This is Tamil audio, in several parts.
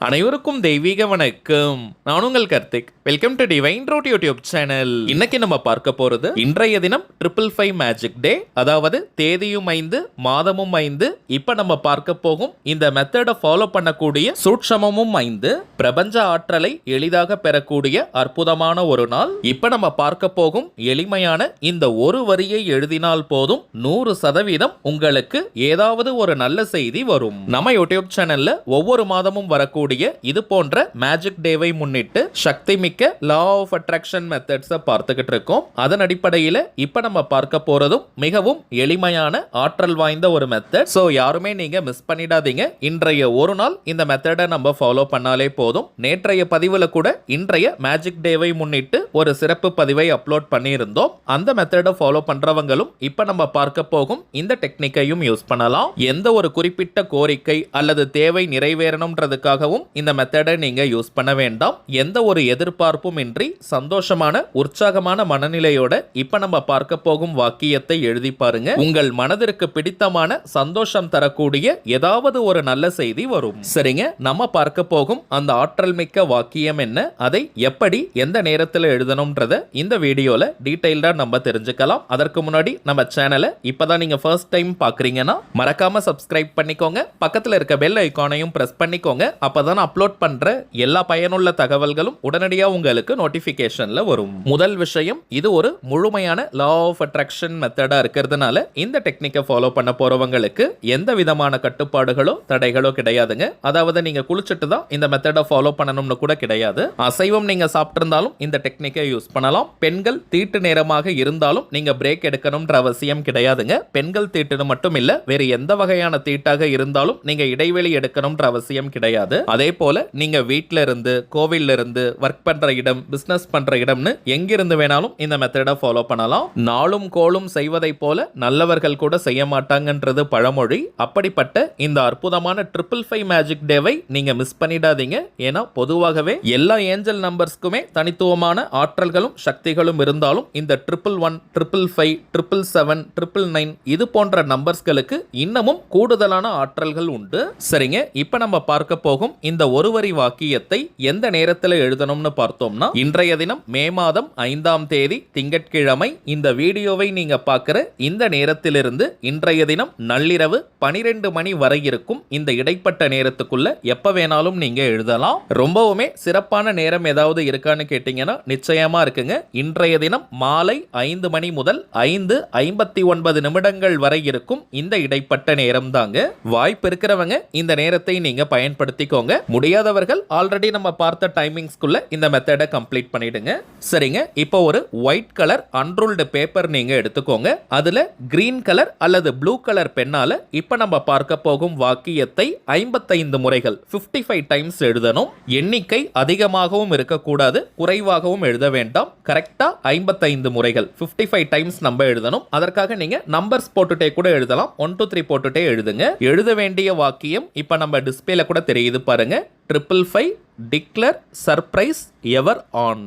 அனைவருக்கும் தெய்வீக வணக்கம். நான் உங்கள் Karthik. Welcome to divine road YouTube channel. இன்னைக்கு நம்ம பார்க்க போறது இன்றைய தினம் 555 மேஜிக் டே, அதாவது தேதியும் 5 மாதமும் 5. இப்ப நம்ம பார்க்க போகும் இந்த மெத்தடை ஃபாலோ பண்ணக்கூடிய சூட்சமமும் 5. பிரபஞ்ச ஆற்றலை எளிதாக பெறக்கூடிய அற்புதமான ஒரு நாள். இப்ப நம்ம பார்க்க போகும் எளிமையான இந்த ஒரு வரியை எழுதினால் போதும் 100% உங்களுக்கு ஏதாவது ஒரு நல்ல செய்தி வரும். நம்ம யூடியூப் சேனல்ல ஒவ்வொரு மாதமும் வரக்கூடிய இது போன்ற மேஜிக் டேவை முன்னிட்டு சக்தி மிக்க லா ஆஃப் அட்ராக்ஷன் மெத்தட்ஸை பார்த்துக்கிட்டு இருக்கோம். அதன் அடிப்படையில் இப்ப நம்ம பார்க்க போறதும் மிகவும் எளிமையான ஆற்றல் வாய்ந்த ஒரு மெத்தட். ஸோ யாருமே நீங்க மிஸ் பண்ணிடாதீங்க. இன்றைய ஒரு நாள் இந்த மெத்தடை நம்ம ஃபாலோ பண்ணாலே போதும். நேற்றைய பதிவில் கூட இன்றைய மேஜிக் டேவை முன்னிட்டு ஒரு சிறப்பு பதிவை அப்லோட் பண்ணியிருந்தோம். அந்த மெத்தடை ஃபாலோ பண்றவங்களும் இப்ப நம்ம பார்க்க போகும் இந்த டெக்னிக்கையும் யூஸ் பண்ணலாம். எந்த ஒரு குறிப்பிட்ட கோரிக்கை அல்லது தேவை நிறைவேறணும்ன்றதுக்காகவும் இந்த மெத்தடை நீங்க யூஸ் பண்ண வேண்டாம். எந்த ஒரு எதிர்பார்ப்பும் இன்றி சந்தோஷமான உற்சாகமான மனநிலையோட இப்ப நம்ம பார்க்க போகும் வாக்கியத்தை எழுதி பாருங்க. உங்கள் மனதிற்கு பிடித்தமான சந்தோஷம் தரக்கூடிய ஏதாவது ஒரு நல்ல செய்தி வரும். சரிங்க, நம்ம பார்க்க போகும் அந்த ஆற்றல் மிக்க வாக்கியம் என்ன, அதை எப்படி எந்த நேரத்தில் எழுதணும்ன்றத இந்த வீடியோல டீடைல்டா நம்ம தெரிஞ்சுக்கலாம். அதற்கு முன்னாடி நம்ம சேனலை இப்பதான் நீங்க ஃபர்ஸ்ட் டைம் பாக்குறீங்கன்னா மறக்காம சப்ஸ்கிரைப் பண்ணிக்கோங்க. பக்கத்துல இருக்க பெல் ஐகானையும் பிரஸ் பண்ணிக்கோங்க. அப்பதான் அப்லோட் பண்ற எல்லா பயனுள்ள தகவல்களும் உடனடியாக உங்களுக்கு நோட்டிபிகேஷன்ல வரும். முதல் விஷயம், இது ஒரு முழுமையான லா ஆஃப் அட்ராக்ஷன் மெத்தடா இருக்கிறதுனால இந்த டெக்னிக்கை ஃபாலோ பண்ண போறவங்களுக்கு எந்த விதமான கட்டுப்பாடுகளோ தடைகளோ கிடையாதுங்க. அதாவது நீங்க குளிச்சுட்டு தான் இந்த மெத்தடை ஃபாலோ பண்ணணும்னு கூட கிடையாது. அசைவம் நீங்க சாப்பிட்டிருந்தாலும் இந்த டெக்னிக்கை யூஸ் பண்ணலாம். பெண்கள் தீட்டு நேரமாக இருந்தாலும் நீங்க பிரேக் எடுக்கணும்ன்ற அவசியம் கிடையாதுங்க. பெண்கள் தீட்டுன்னு மட்டும் இல்ல, வேறு எந்த வகையான தீட்டாக இருந்தாலும் நீங்க இடைவெளி எடுக்கணும்ன்ற அவசியம் கிடையாது. அதே போல நீங்க வீட்ல இருந்து, கோவில்ல இருந்து, ஒர்க் பண்ற இடம், பிசினஸ் பண்ற இடம்னு எங்கிருந்து வேணாலும் இந்த மெத்தடை ஃபாலோ பண்ணலாம். நாளும் கோளும் செய்வதை போல நல்லவர்கள் கூட செய்ய மாட்டாங்கன்றது பழமொழி. அப்படிப்பட்ட இந்த அற்புதமான 555 மேஜிக் டேவை நீங்க மிஸ் பண்ணிடாதீங்க. ஏன்னா பொதுவாகவே எல்லா ஏஞ்சல் நம்பர்ஸ்க்குமே தனித்துவமான ஆற்றல்களும் சக்திகளும் இருந்தாலும் இந்த 111, 555, 777, 999 இது போன்ற நம்பர்ஸ்களுக்கு இன்னமும் கூடுதலான ஆற்றல்கள் உண்டு. சரிங்க, இப்ப நம்ம பார்க்க போகும் இந்த ஒரு வரி வாக்கியத்தை எந்த நேரத்தில் எழுதணும்னு பார்த்தோம்னா, இன்றைய தினம் மே மாதம் 5ஆம் தேதி திங்கட்கிழமை இந்த வீடியோவை நீங்க பார்க்கிற இந்த நேரத்திலிருந்து இன்றைய தினம் நள்ளிரவு 12 மணி வரை இருக்கும் இந்த இடைப்பட்ட நேரத்துக்குள்ள எப்ப வேணாலும் நீங்க எழுதலாம். ரொம்பவுமே சிறப்பான நேரம் ஏதாவது இருக்கான்னு கேட்டீங்கன்னா நிச்சயமா இருக்குங்க. இன்றைய தினம் மாலை 5 மணி முதல் 5:59 நிமிடங்கள் வரை இருக்கும் இந்த இடைப்பட்ட நேரம் தாங்க. வாய்ப்பு இருக்கிறவங்க இந்த நேரத்தை நீங்க பயன்படுத்திக்கோங்க. முடியாதவர்கள் ஆல்ரெடி நம்ம பார்த்த டைமிங்ஸ்க்குள்ள இந்த மெத்தடை கம்ப்ளீட் பண்ணிடுங்க. சரிங்க, இப்போ ஒரு ஒயிட் கலர் அன்ரூல்டு பேப்பர் நீங்க எடுத்துக்கோங்க. அதுல கிரீன் கலர் அல்லது ப்ளூ கலர் பெண்ணால இப்ப நம்ம பார்க்க போகும் வாக்கியத்தை 55 முறைகள் 55 டைம்ஸ் எழுதணும். எண்ணிக்கை அதிகமாகவும் இருக்கக்கூடாது, குறைவாகவும் எழுத வேண்டாம். கரெக்டா 55 முறைகள் 55 டைம்ஸ் நம்ம எழுதணும். அதற்காக நீங்க நம்பர்ஸ் போட்டுட்டே கூட எழுதலாம். 1 2 3 போட்டுட்டே எழுதுங்க. எழுத வேண்டிய வாக்கியம் இப்ப நம்ம டிஸ்பிளேல கூட தெரியுது பாருங்க. 555 declare surprise ever on.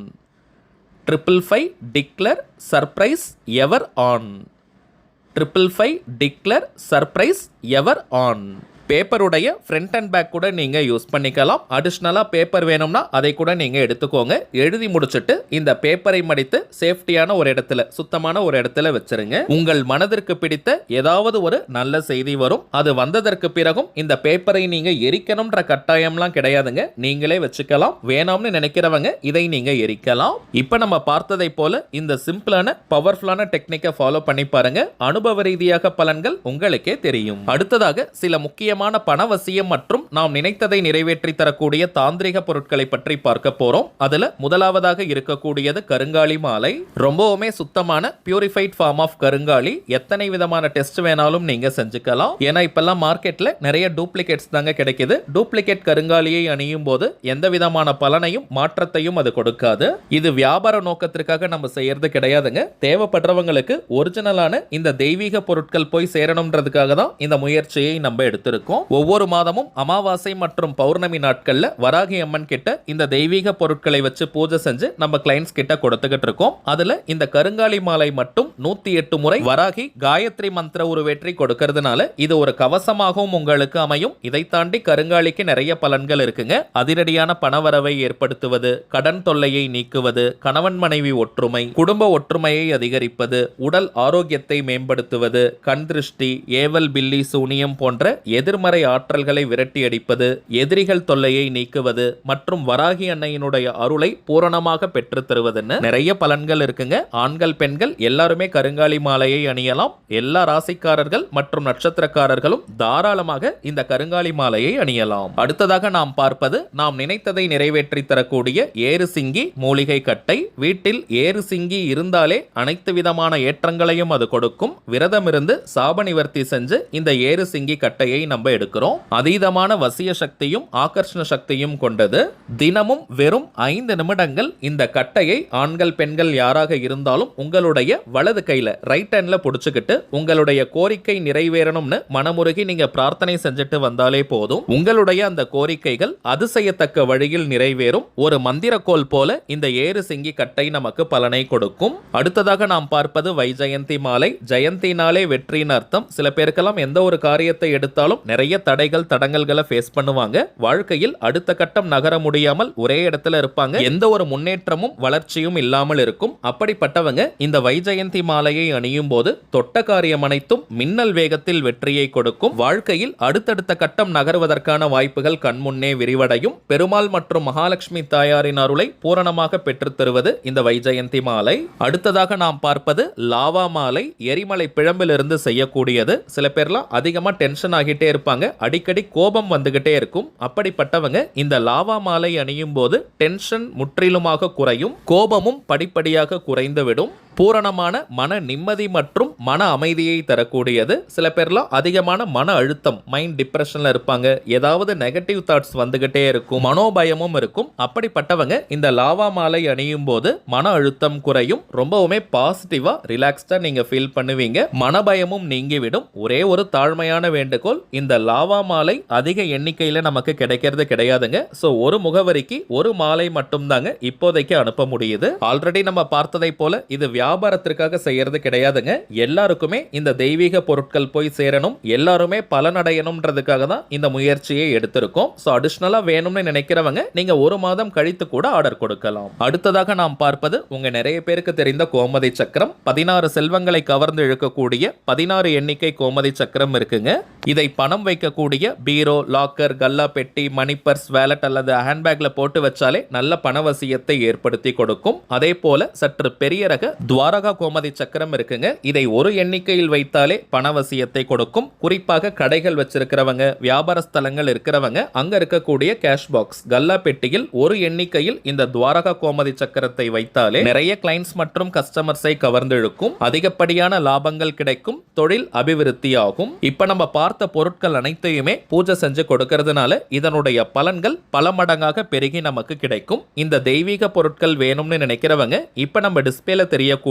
555 declare surprise ever on. 555 declare surprise ever on. பேப்பருடைய ஃப்ரண்ட் அண்ட் பேக் கூட நீங்க யூஸ் பண்ணிக்கலாம். அடிஷனலா பேப்பர் வேணும்னா அதை கூட நீங்க எடுத்துக்கோங்க. எழுதி முடிச்சிட்டு இந்த பேப்பரை மடித்து சேஃப்டியான ஒரு இடத்துல, சுத்தமான ஒரு இடத்துல வச்சிருங்க. உங்கள் மனதிற்கு பிடித்த ஏதாவது ஒரு நல்ல செய்தி வரும். அது வந்ததற்கு பிறகும் இந்த பேப்பரை நீங்க எரிக்கணும்ன்ற கட்டாயம்லாம் கிடையாதுங்க. நீங்களே வச்சுக்கலாம். வேணாம்னு நினைக்கிறவங்க இதை நீங்க எரிக்கலாம். இப்ப நம்ம பார்த்ததை போல இந்த சிம்பிளான பவர்ஃபுல்லான டெக்னிக்கை ஃபாலோ பண்ணி பாருங்க. அனுபவ ரீதியாக பலன்கள் உங்களுக்கே தெரியும். அடுத்ததாக சில முக்கிய பணவசியம் மற்றும் நாம் நினைத்ததை நிறைவேற்றி தரக்கூடிய தாந்திரிக பொருட்களை பற்றி பார்க்க போறோம். அதுல முதலாவதாக இருக்கக்கூடியது கருங்காலி மாலை. ரொம்பவுமே சுத்தமான பியூரிஃபைட் ஃபார்ம் ஆஃப் கருங்காலி. எத்தனை விதமான டெஸ்ட் வேணாலும் நீங்க செஞ்சுக்கலாம். ஏன்னா இப்பெல்லாம் மார்க்கெட்ல நிறைய டூப்ளிகேட்ஸ் தாங்க கிடைக்குது. டூப்ளிகேட் கருங்காலியை அணியும் போது எந்த விதமான பலனையும் மாற்றத்தையும் அது கொடுக்காது. இது வியாபார நோக்கத்திற்காக நம்ம செய்யறது கிடையாதுங்க. தேவைப்படுறவங்களுக்கு ஒரிஜினலான இந்த தெய்வீக பொருட்கள் போய் சேரணும்ன்றதுக்காக தான் இந்த முயற்சியை நம்ம எடுத்திருக்கோம். இருக்கோம். ஒவ்வொரு மாதமும் அமாவாசை மற்றும் பௌர்ணமி நாட்கள்ல வராகி அம்மன் கிட்ட இந்த தெய்வீக பொருட்களை வச்சு பூஜை செஞ்சு நம்ம கிளைண்ட்ஸ் கிட்ட கொடுத்துக்கிட்டு இருக்கோம். அதுல இந்த கருங்காலி மாலை மட்டும் 108 முறை வராகி காயத்ரி மந்திர உருவேற்றி கொடுக்கறதுனால இது ஒரு கவசமாகவும் உங்களுக்கு அமையும். இதை தாண்டி கருங்காலிக்கு நிறைய பலன்கள் இருக்குங்க. அதிரடியான பணவரவை ஏற்படுத்துவது, கடன் தொல்லையை நீக்குவது, கணவன் மனைவி ஒற்றுமை, குடும்ப ஒற்றுமையை அதிகரிப்பது, உடல் ஆரோக்கியத்தை மேம்படுத்துவது, கண் திருஷ்டி, ஏவல் பில்லி சூனியம் போன்ற எதிர்மறை ஆற்றல்களை விரட்டி அடிப்பது, எதிரிகள் தொல்லையை நீக்குவது மற்றும் வராகி அன்னையினுடைய அருளை பூரணமாக பெற்று தருவதுன்னு நிறைய பலன்கள் இருக்குங்க. ஆண்கள் பெண்கள் எல்லாருமே கருங்காலி மாலையை அணியலாம். எல்லா ராசிக்காரர்கள் மற்றும் நட்சத்திரக்காரர்களும் தாராளமாக இந்த கருங்காலி மாலையை அணியலாம். அடுத்ததாக நாம் பார்ப்பது நாம் நினைத்ததை நிறைவேற்றி தரக்கூடிய ஏறு சிங்கி மூலிகை கட்டை. வீட்டில் ஏறு சிங்கி இருந்தாலே அனைத்து விதமான ஏற்றங்களையும் அது கொடுக்கும். விரதம் இருந்து சாப நிவர்த்தி செஞ்சு இந்த ஏறு சிங்கி கட்டையை நம்ம எடுக்கிறோம். அதீதமான வசிய சக்தியும் ஆகர்ஷண சக்தியும் கொண்டது. தினமும் வெறும் 5 நிமிடங்கள் இந்த கட்டையை ஆண்கள் பெண்கள் யாராக இருந்தாலும் உங்களுடைய வலது கையில ரைட் ஹேண்ட்ல புடிச்சுக்கிட்டு உங்களுடைய கோரிக்கை நிறைவேறணும்னு மனமுருகி நீங்க பிரார்த்தனை செஞ்சுட்டு வந்தாலே போதும். உங்களுடைய அந்த கோரிக்கைகள் அதிசயத்தக்க வழியில் நிறைவேறும். ஒரு மந்திரக்கோல் போல இந்த ஏறு சிங்கி கட்டை நமக்கு பலனை கொடுக்கும். அடுத்ததாக நாம் பார்ப்பது வைஜெயந்தி மாலை. ஜெயந்தினாலே வெற்றியின் அர்த்தம். சில பேருக்கெல்லாம் எந்த ஒரு காரியத்தை எடுத்தாலும் நிறைய தடைகள் தடங்கல்களை ஃபேஸ் பண்ணுவாங்க. வாழ்க்கையில் அடுத்த கட்டம் நகர முடியாமல் ஒரே இடத்துல இருப்பாங்க. எந்த ஒரு முன்னேற்றமும் வளர்ச்சியும் இல்லாமல் இருக்கும். அப்படிப்பட்டவங்க இந்த வைஜெயந்தி மாலையை அணியும் போது தொட்ட காரியம் அனைத்தும் மின்னல் வேகத்தில் வெற்றியை கொடுக்கும். வாழ்க்கையில் அடுத்தடுத்த கட்டம் நகர்வதற்கான வாய்ப்புகள் கண்முன்னே விரிவடையும். பெருமாள் மற்றும் மகாலட்சுமி தாயாரின் அருளை பூரணமாக பெற்றுத் தருவது இந்த வைஜெயந்தி மாலை. அடுத்ததாக நாம் பார்ப்பது லாவா மாலை. எரிமலை பிழம்பிலிருந்து செய்யக்கூடியது. சில பேர்லாம் அதிகமா டென்ஷன் ஆகிட்டே இருப்பாங்க. அடிக்கடி கோபம் வந்துகிட்டே இருக்கும். அப்படிப்பட்டவங்க இந்த லாவா மாலை அணியும் போது டென்ஷன் முற்றிலுமாக குறையும். கோபமும் படிப்படியாக குறைந்துவிடும். பூரணமான மன நிம்மதி மற்றும் மன அமைதியை தரக்கூடியது. சில பேர்லாம் அதிகமான மன அழுத்தம், மைண்ட் டிப்ரெஷன்ல இருப்பாங்க. ஏதாவது நெகட்டிவ் தாட்ஸ் வந்துகிட்டே இருக்கும். மனோபயமும் இருக்கும். அப்படிப்பட்டவங்க இந்த லாவா மாலை அணியும் போது மன அழுத்தம் குறையும். ரொம்பவுமே பாசிட்டிவா ரிலாக்ஸ்டா நீங்க ஃபீல் பண்ணுவீங்க. மனபயமும் நீங்கிவிடும். ஒரே ஒரு தாழ்மையான வேண்டுகோள், இந்த லாவா மாலை அதிக எண்ணிக்கையில நமக்கு கிடைக்கிறது கிடையாதுங்க. சோ ஒரு முகவரிக்கு ஒரு மாலை மட்டும் தாங்க இப்போதைக்கு அனுப்ப முடியுது. ஆல்ரெடி நம்ம பார்த்ததை போல இது வியாபாரத்திற்காக செய்யறது கிடையாதுங்க. எல்லாருக்குமே இந்த தெய்வீக பொருட்கள் போய் சேரணும், எல்லாருமே பலனடையணும்ன்றதுக்காக தான் இந்த முயற்சியை எடுத்திருக்கோம். சோ அடிஷனலா வேணும்னு நினைக்கிறவங்க நீங்க ஒரு மாதம் கழித்து கூட ஆர்டர் கொடுக்கலாம். அடுத்ததாக நாம் பார்ப்பது உங்க நிறைய பேருக்கு தெரிந்த கோமதி சக்கரம். 16 செல்வங்களை கவர்ந்து இழுக்கக்கூடிய 16 எண்ணிக்கை கோமதி சக்கரம் இருக்குங்க. இதை பணம் வைக்கக்கூடிய பீரோ, லாக்கர், கல்லா பெட்டி, மணி பர்ஸ், வேலட் அல்லது ஹேண்ட்பேக்ல போட்டு வச்சாலே நல்ல பணவசியத்தை ஏற்படுத்தி கொடுக்கும். அதே போல சற்று பெரிய ரக துவாரகா கோமதி சக்கரம் இருக்குங்க. இதை ஒரு எண்ணிக்கையில் வைத்தாலே பணவசியத்தை கொடுக்கும். குறிப்பாக கடைகள் வச்சிருக்கிறவங்க, வியாபார ஸ்தலங்கள் இருக்கிறவங்க அங்க இருக்கக்கூடிய கேஷ் பாக்ஸ், கல்லா பெட்டியில் ஒரு எண்ணிக்கையில் இந்த துவாரகா கோமதி சக்கரத்தை வைத்தாலே நிறைய கிளைண்ட்ஸ் மற்றும் கஸ்டமர்ஸை கவர்ந்து இழுக்கும். அதிகப்படியான லாபங்கள் கிடைக்கும். தொழில் அபிவிருத்தி ஆகும். இப்ப நம்ம பார்த்த பொருட்கள் அனைத்தையுமே பூஜை செஞ்சு கொடுக்கறதுனால இதனுடைய பலன்கள் பல மடங்காக பெருகி நமக்கு கிடைக்கும். இந்த தெய்வீக பொருட்கள் வேணும்னு நினைக்கிறவங்க இப்ப நம்ம டிஸ்பிளேல தெரியக்கூடிய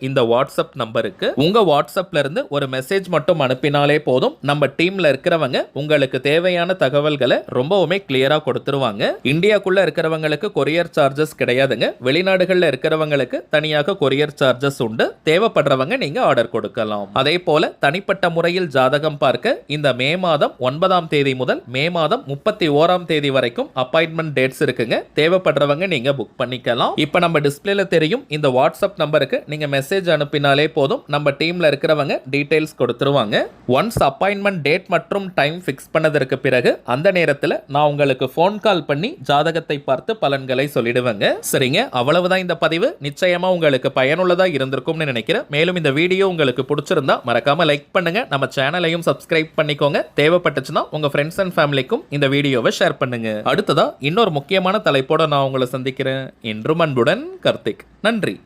இந்த வாட்ஸ்அப் நம்பருக்கு உங்க வாட்ஸ்அப்ல இருந்து ஒரு மெசேஜ் மட்டும் அனுப்பினாலே போதும். நம்ம டீம்ல இருக்கிறவங்க உங்களுக்கு தேவையான தகவல்களை ரொம்பவுமே கிளியரா கொடுத்துருவாங்க. இந்தியாக்குள்ள இருக்கிறவங்களுக்கு கொரியர் சார்ஜஸ் கிடையாதுங்க. வெளிநாடுகள்ல இருக்கிறவங்களுக்கு தனியாக கொரியர் சார்ஜஸ் உண்டு. தேவைப்படுறவங்க நீங்க ஆர்டர் கொடுக்கலாம். அதே போல தனிப்பட்ட முறையில் ஜாதகம் பார்க்க இந்த மே மாதம் 9ஆம் தேதி முதல் மே மாதம் 31ஆம் தேதி வரைக்கும் அப்பாயின்மெண்ட் டேட்ஸ் இருக்குங்க. தேவைப்படுறவங்க நீங்க புக் பண்ணிக்கலாம். இப்ப நம்ம டிஸ்பிளேல தெரியும் இந்த வாட்ஸ்அப் நம்பருக்கு நீங்க மெசேஜ் அனுப்பினாலே போதும். நம்ம டீம்ல இருக்கிறவங்க டீடைல்ஸ் கொடுத்துருவாங்க. ஒன்ஸ் அப்பாயின்மெண்ட் டேட் மற்றும் டைம் ஃபிக்ஸ் பண்ணதற்கு பிறகு அந்த நேரத்தில் நான் உங்களுக்கு ஃபோன் கால் பண்ணி ஜாதகத்தை பார்த்து பலன்களை சொல்லிடுவேங்க. சரிங்க, அவ்வளவுதான் இந்த பதிவு. நிச்சயமா உங்களுக்கு பயனுள்ளதா இருந்திருக்கும்னு நினைக்கிறேன். மேலும் இந்த வீடியோ உங்களுக்கு பிடிச்சிருந்தா மறக்காம லைக் பண்ணுங்க. நம்ம சேனலையும் சப்ஸ்கிரைப் பண்ணிக்கோங்க. தேவைப்பட்டுச்சுன்னா உங்க ஃப்ரெண்ட்ஸ் அண்ட் ஃபேமிலிக்கும் இந்த வீடியோவை ஷேர் பண்ணுங்க. அடுத்ததா இன்னொரு முக்கியமான தலைப்போட நான் உங்களை சந்திக்கிறேன். என்றும் அன்புடன் கார்த்திக். நன்றி.